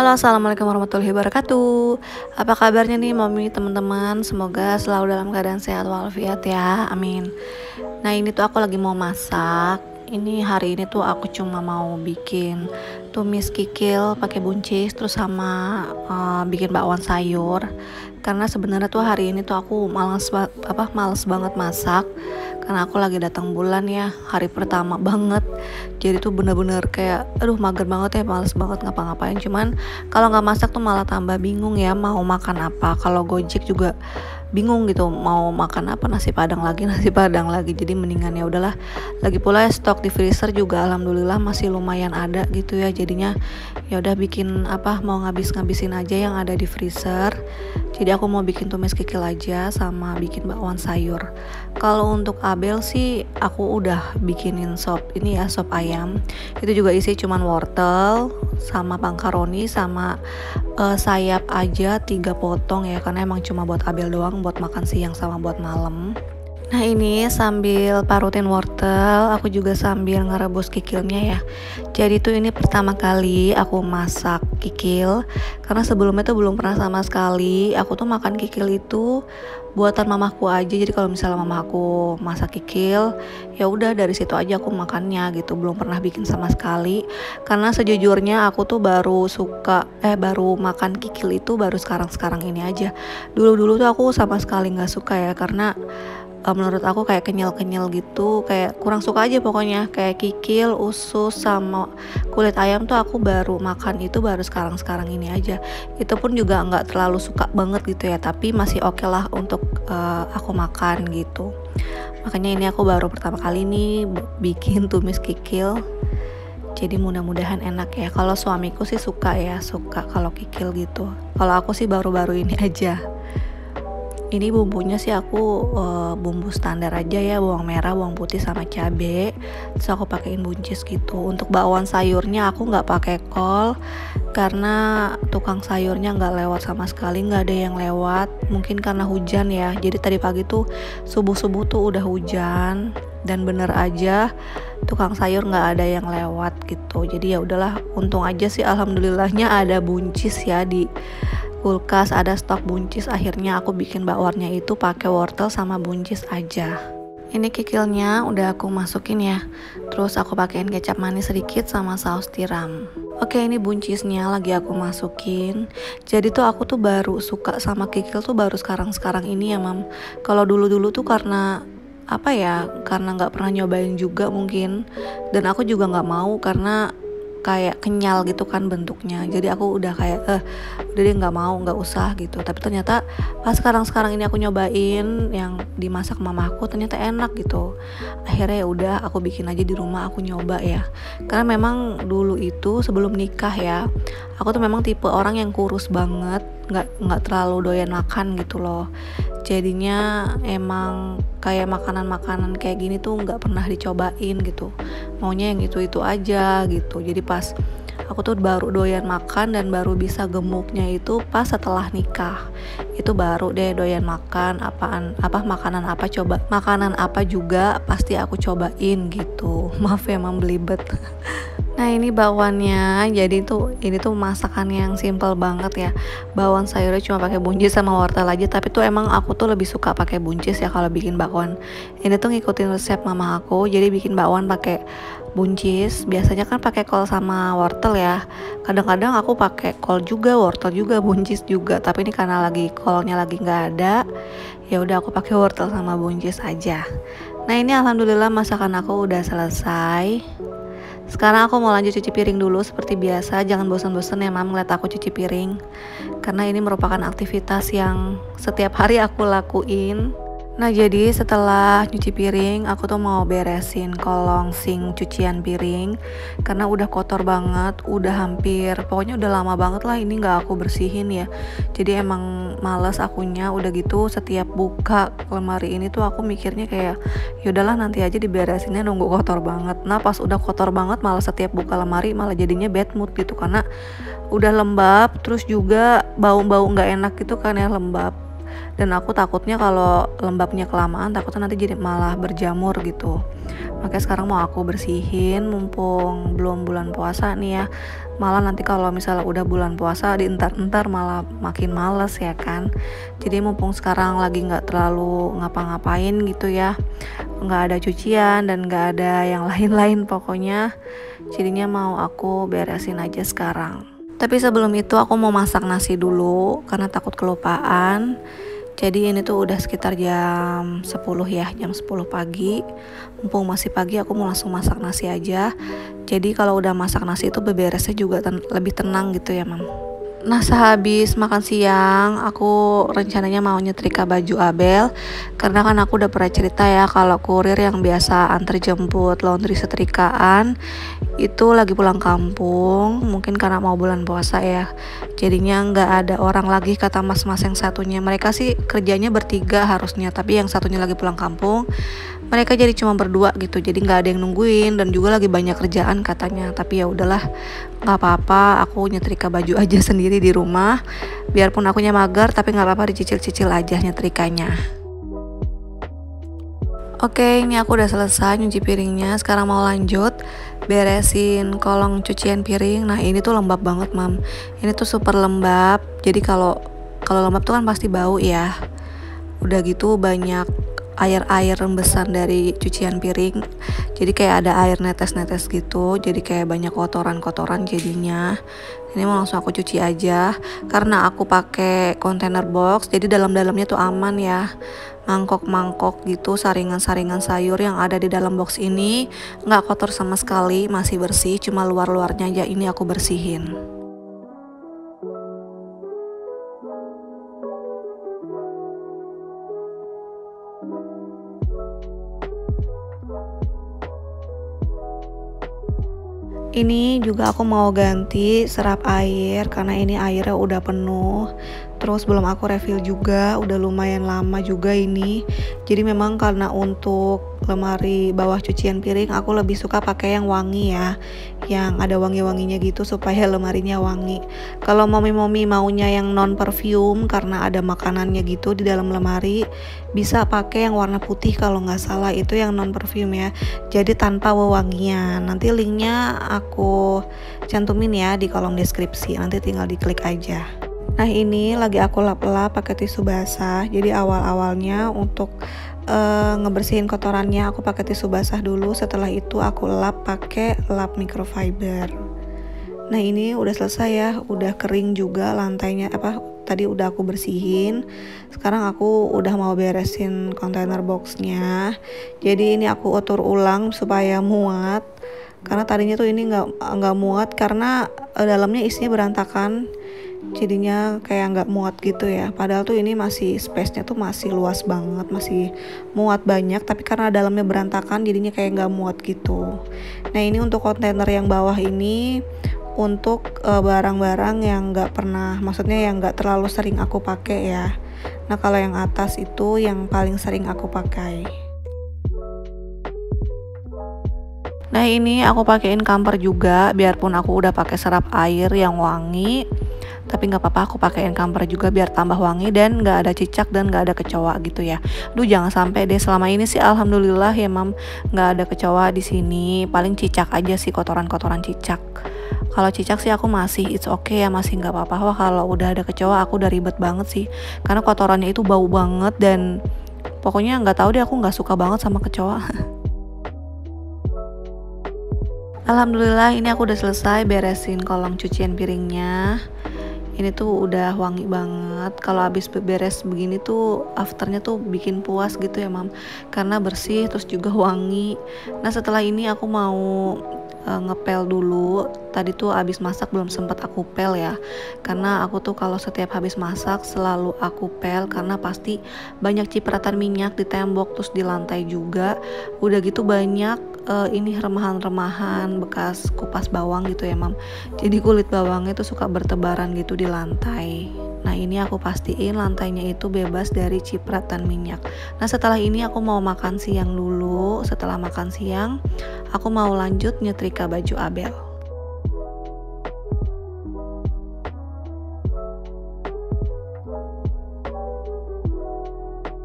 Halo, assalamualaikum warahmatullahi wabarakatuh. Apa kabarnya nih, mami, teman-teman? Semoga selalu dalam keadaan sehat walafiat ya, amin. Nah, ini tuh aku lagi mau masak. Ini hari ini tuh aku cuma mau bikin tumis kikil pakai buncis, terus sama bikin bakwan sayur. Karena sebenarnya tuh hari ini tuh aku males banget masak. Karena aku lagi datang bulan ya, hari pertama banget. Jadi tuh bener-bener kayak aduh mager banget ya, males banget ngapa-ngapain. Cuman kalau nggak masak tuh malah tambah bingung ya mau makan apa. Kalau Gojek juga bingung gitu mau makan apa, nasi padang lagi jadi mendingan ya udahlah. Lagi pula ya, stok di freezer juga alhamdulillah masih lumayan ada gitu ya, jadinya ya udah bikin mau ngabisin aja yang ada di freezer. Jadi aku mau bikin tumis kikil aja sama bikin bakwan sayur. Kalau untuk Abel sih aku udah bikinin sop ayam. Itu juga isi cuman wortel sama makaroni sama sayap aja 3 potong ya, karena emang cuma buat Abel doang, buat makan siang sama buat malam. Nah, ini sambil parutin wortel, aku juga sambil ngerebus kikilnya ya. Jadi tuh ini pertama kali aku masak kikil, karena sebelumnya tuh belum pernah sama sekali. Aku tuh makan kikil itu buatan mamaku aja. Jadi kalau misalnya mamaku masak kikil, ya udah dari situ aja aku makannya gitu. Belum pernah bikin sama sekali. Karena sejujurnya aku tuh baru makan kikil itu baru sekarang ini aja. Dulu tuh aku sama sekali nggak suka ya, karena menurut aku kayak kenyal gitu, kayak kurang suka aja pokoknya. Kayak kikil, usus sama kulit ayam tuh aku baru makan itu baru sekarang ini aja. Itu pun juga nggak terlalu suka banget gitu ya, tapi masih oke lah untuk aku makan gitu. Makanya ini aku baru pertama kali nih bikin tumis kikil. Jadi mudah-mudahan enak ya. Kalau suamiku sih suka kalau kikil gitu. Kalau aku sih baru-baru ini aja. Ini bumbunya sih aku bumbu standar aja ya, bawang merah, bawang putih sama cabe. Terus aku pakein buncis gitu. Untuk bakwan sayurnya aku nggak pakai kol karena tukang sayurnya nggak lewat sama sekali, nggak ada yang lewat. Mungkin karena hujan ya. Jadi tadi pagi tuh subuh tuh udah hujan dan bener aja tukang sayur nggak ada yang lewat gitu. Jadi ya udahlah, untung aja sih alhamdulillahnya ada buncis ya di kulkas, ada stok buncis. Akhirnya aku bikin bakwannya itu pakai wortel sama buncis aja. Ini kikilnya udah aku masukin ya. Terus aku pakein kecap manis sedikit sama saus tiram. Oke, ini buncisnya lagi aku masukin. Jadi tuh aku tuh baru suka sama kikil tuh baru sekarang ini ya, Mam. Kalau dulu tuh karena karena nggak pernah nyobain juga mungkin. Dan aku juga nggak mau karena kayak kenyal gitu kan bentuknya. Jadi aku udah kayak udah deh nggak usah gitu. Tapi ternyata pas sekarang ini aku nyobain yang dimasak mamaku, ternyata enak gitu. Akhirnya ya udah aku bikin aja di rumah, aku nyoba ya. Karena memang dulu itu sebelum nikah ya, aku tuh memang tipe orang yang kurus banget, nggak terlalu doyan makan gitu loh. Jadinya emang kayak makanan kayak gini tuh nggak pernah dicobain gitu, maunya yang itu aja gitu. Jadi pas aku tuh baru doyan makan dan baru bisa gemuknya itu pas setelah nikah. Itu baru deh doyan makan makanan apa juga pasti aku cobain gitu. Maaf ya, Mam, belibet. Nah, ini bakwannya. Jadi ini tuh masakan yang simple banget ya. Bakwan sayurnya cuma pakai buncis sama wortel aja, tapi tuh emang aku tuh lebih suka pakai buncis ya kalau bikin bakwan. Ini tuh ngikutin resep mama aku. Jadi bikin bakwan pakai buncis. Biasanya kan pakai kol sama wortel ya. Kadang-kadang aku pakai kol juga, wortel juga, buncis juga. Tapi ini karena kolnya lagi nggak ada, ya udah aku pakai wortel sama buncis aja. Nah, ini alhamdulillah masakan aku udah selesai. Sekarang aku mau lanjut cuci piring dulu seperti biasa. Jangan bosan-bosan ya, Mam, ngeliat aku cuci piring. Karena ini merupakan aktivitas yang setiap hari aku lakuin. Nah, jadi setelah nyuci piring, aku tuh mau beresin kolong sink cucian piring. Karena udah kotor banget, pokoknya udah lama banget lah ini gak aku bersihin ya. Jadi emang males akunya. Udah gitu setiap buka lemari ini tuh aku mikirnya kayak yaudahlah nanti aja diberesinnya, nunggu kotor banget. Nah, pas udah kotor banget malah setiap buka lemari malah jadinya bad mood gitu. Karena udah lembab, terus juga bau-bau gak enak gitu kan ya, lembab. Dan aku takutnya kalau lembabnya kelamaan, takutnya nanti jadi malah berjamur gitu. Makanya sekarang mau aku bersihin mumpung belum bulan puasa nih ya. Malah nanti kalau misalnya udah bulan puasa dientar-entar malah makin males ya kan. Jadi mumpung sekarang lagi nggak terlalu ngapa-ngapain gitu ya, nggak ada cucian dan nggak ada yang lain-lain pokoknya, jadinya mau aku beresin aja sekarang. Tapi sebelum itu aku mau masak nasi dulu karena takut kelupaan. Jadi ini tuh udah sekitar jam 10 ya, jam 10 pagi. Mumpung masih pagi aku mau langsung masak nasi aja. Jadi kalau udah masak nasi itu beberesnya juga lebih tenang gitu ya, Mam. Nah, sehabis makan siang, aku rencananya mau nyetrika baju Abel. Karena kan aku udah pernah cerita ya kalau kurir yang biasa antar jemput laundry setrikaan itu lagi pulang kampung, mungkin karena mau bulan puasa ya. Jadinya nggak ada orang lagi, kata mas-mas yang satunya. Mereka sih kerjanya bertiga harusnya, tapi yang satunya lagi pulang kampung. Mereka jadi cuma berdua gitu, jadi nggak ada yang nungguin dan juga lagi banyak kerjaan katanya. Tapi ya udahlah, nggak apa-apa, aku nyetrika baju aja sendiri di rumah. Biarpun akunya mager, tapi nggak apa-apa, dicicil-cicil aja nyetrikanya. Oke, ini aku udah selesai nyuci piringnya. Sekarang mau lanjut beresin kolong cucian piring. Nah, ini tuh lembab banget, Mam. Ini tuh super lembab. Jadi kalau lembab tuh kan pasti bau ya. Udah gitu banyak air-air rembesan dari cucian piring. Jadi kayak ada air netes-netes gitu. Jadi kayak banyak kotoran-kotoran jadinya. Ini mau langsung aku cuci aja karena aku pakai container box. Jadi dalam-dalamnya tuh aman ya. Mangkok-mangkok gitu, saringan-saringan sayur yang ada di dalam box ini nggak kotor sama sekali, masih bersih. Cuma luar-luarnya aja ini aku bersihin. Ini juga aku mau ganti serap air karena ini airnya udah penuh. Terus belum aku refill juga, udah lumayan lama juga ini. Jadi memang karena untuk lemari bawah cucian piring aku lebih suka pakai yang wangi ya, yang ada wangi-wanginya gitu supaya lemarinya wangi. Kalau momi-momi maunya yang non perfume karena ada makanannya gitu di dalam lemari, bisa pakai yang warna putih kalau nggak salah, itu yang non perfume ya. Jadi tanpa wewangian. Nanti linknya aku cantumin ya di kolom deskripsi, nanti tinggal diklik aja. Nah, ini lagi aku lap-lap pakai tisu basah. Jadi awal-awalnya untuk ngebersihin kotorannya aku pakai tisu basah dulu. Setelah itu aku lap pakai lap microfiber. Nah, ini udah selesai ya, udah kering juga lantainya, tadi udah aku bersihin. Sekarang aku udah mau beresin container boxnya. Jadi ini aku atur ulang supaya muat. Karena tadinya tuh ini nggak muat karena dalamnya isinya berantakan. Jadinya kayak nggak muat gitu ya. Padahal tuh ini masih space-nya tuh masih luas banget, masih muat banyak. Tapi karena dalamnya berantakan, jadinya kayak nggak muat gitu. Nah, ini untuk kontainer yang bawah ini untuk barang-barang yang nggak pernah, maksudnya yang nggak terlalu sering aku pakai ya. Nah, kalau yang atas itu yang paling sering aku pakai. Nah, ini aku pakein kamper juga, biarpun aku udah pakai serap air yang wangi, tapi nggak apa-apa, aku pakein kamper juga biar tambah wangi dan nggak ada cicak dan nggak ada kecoa gitu ya. Duh, jangan sampai deh. Selama ini sih alhamdulillah ya, Mam, nggak ada kecoa di sini. Paling cicak aja sih, kotoran-kotoran cicak. Kalau cicak sih aku masih it's okay ya, masih nggak apa-apa. Wah, kalau udah ada kecoa aku udah ribet banget sih, karena kotorannya itu bau banget dan pokoknya nggak tahu deh, aku nggak suka banget sama kecoa. Alhamdulillah ini aku udah selesai beresin kolong cucian piringnya. Ini tuh udah wangi banget. Kalau habis beres begini tuh afternya tuh bikin puas gitu ya, Mam, karena bersih terus juga wangi. Nah, setelah ini aku mau ngepel dulu. Tadi tuh habis masak belum sempat aku pel ya, karena aku tuh kalau setiap habis masak selalu aku pel karena pasti banyak cipratan minyak di tembok terus di lantai juga. Udah gitu banyak ini remahan-remahan bekas kupas bawang gitu ya, Mam. Jadi kulit bawangnya tuh suka bertebaran gitu di lantai. Nah, ini aku pastiin lantainya itu bebas dari cipratan minyak. Nah, setelah ini aku mau makan siang dulu. Setelah makan siang aku mau lanjut nyetrika baju Abel.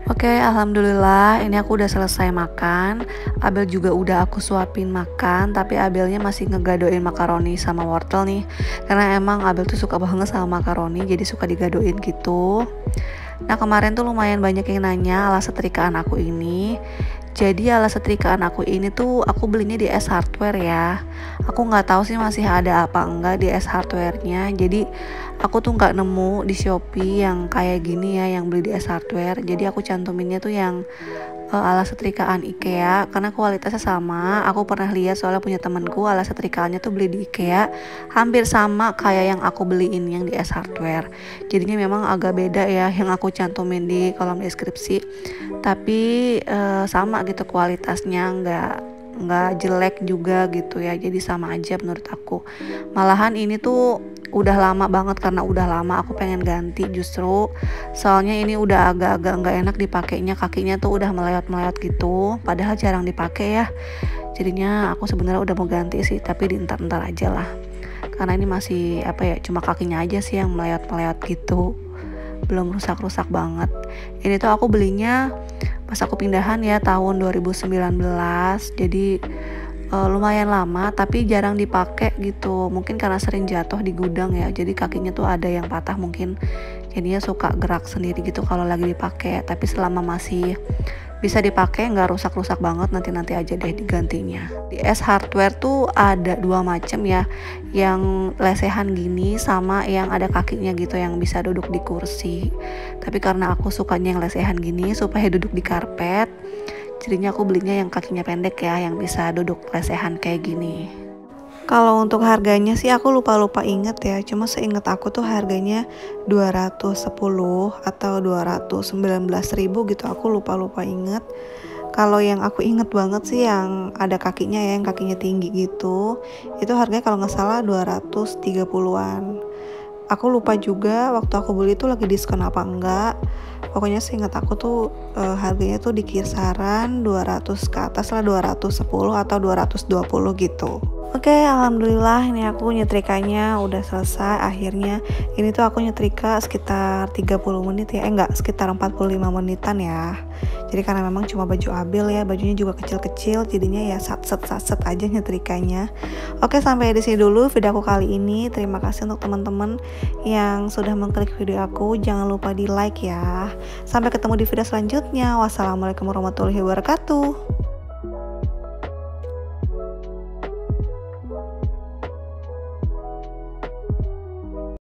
Oke, Oke, alhamdulillah ini aku udah selesai makan. Abel juga udah aku suapin makan, tapi Abelnya masih ngegadoin makaroni sama wortel nih. Karena emang Abel tuh suka banget sama makaroni, jadi suka digadoin gitu. Nah, kemarin tuh lumayan banyak yang nanya alas setrikaan aku ini. Jadi alas setrikaan aku ini tuh aku belinya di S Hardware ya. Aku nggak tahu sih masih ada apa enggak di S Hardware-nya. Jadi aku tuh nggak nemu di Shopee yang kayak gini ya, yang beli di S Hardware. Jadi aku cantuminnya tuh yang alas setrikaan IKEA karena kualitasnya sama. Aku pernah lihat soalnya punya temanku alas setrikaannya tuh beli di IKEA hampir sama kayak yang aku beliin yang di S Hardware. Jadinya memang agak beda ya yang aku cantumin di kolom deskripsi. Tapi sama gitu kualitasnya, nggak jelek juga gitu ya, jadi sama aja menurut aku. Malahan ini tuh udah lama banget, karena udah lama aku pengen ganti justru, soalnya ini udah agak-agak nggak enak dipakainya, kakinya tuh udah melewat-melewat gitu, padahal jarang dipakai ya. Jadinya aku sebenarnya udah mau ganti sih, tapi di ntar-ntar aja lah, karena ini masih apa ya, cuma kakinya aja sih yang melewat-melewat gitu, belum rusak-rusak banget. Ini tuh aku belinya pas aku pindahan ya tahun 2019, jadi lumayan lama tapi jarang dipakai gitu, mungkin karena sering jatuh di gudang ya, jadi kakinya tuh ada yang patah mungkin, jadinya suka gerak sendiri gitu kalau lagi dipakai. Tapi selama masih bisa dipakai, nggak rusak-rusak banget, nanti aja deh digantinya. Di S Hardware tuh ada dua macam ya, yang lesehan gini sama yang ada kakinya gitu, yang bisa duduk di kursi. Tapi karena aku sukanya yang lesehan gini supaya duduk di karpet, jadinya aku belinya yang kakinya pendek ya, yang bisa duduk lesehan kayak gini. Kalau untuk harganya sih aku lupa inget ya, cuma seinget aku tuh harganya 210 atau 219.000 gitu, aku lupa inget. Kalau yang aku inget banget sih yang ada kakinya ya, yang kakinya tinggi gitu, itu harganya kalau nggak salah 230-an. Aku lupa juga waktu aku beli itu lagi diskon apa enggak. Pokoknya seingat aku tuh harganya tuh di kisaran 200 ke atas lah, 210 atau 220 gitu. Oke, alhamdulillah ini aku nyetrikanya udah selesai akhirnya. Ini tuh aku nyetrika sekitar 30 menit ya, enggak, sekitar 45 menitan ya. Jadi karena memang cuma baju Abel ya, bajunya juga kecil-kecil, jadinya ya sat-set aja nyetrikanya. Oke, sampai di sini dulu video aku kali ini. Terima kasih untuk teman-teman yang sudah mengklik video aku. Jangan lupa di like ya. Sampai ketemu di video selanjutnya. Wassalamualaikum warahmatullahi wabarakatuh.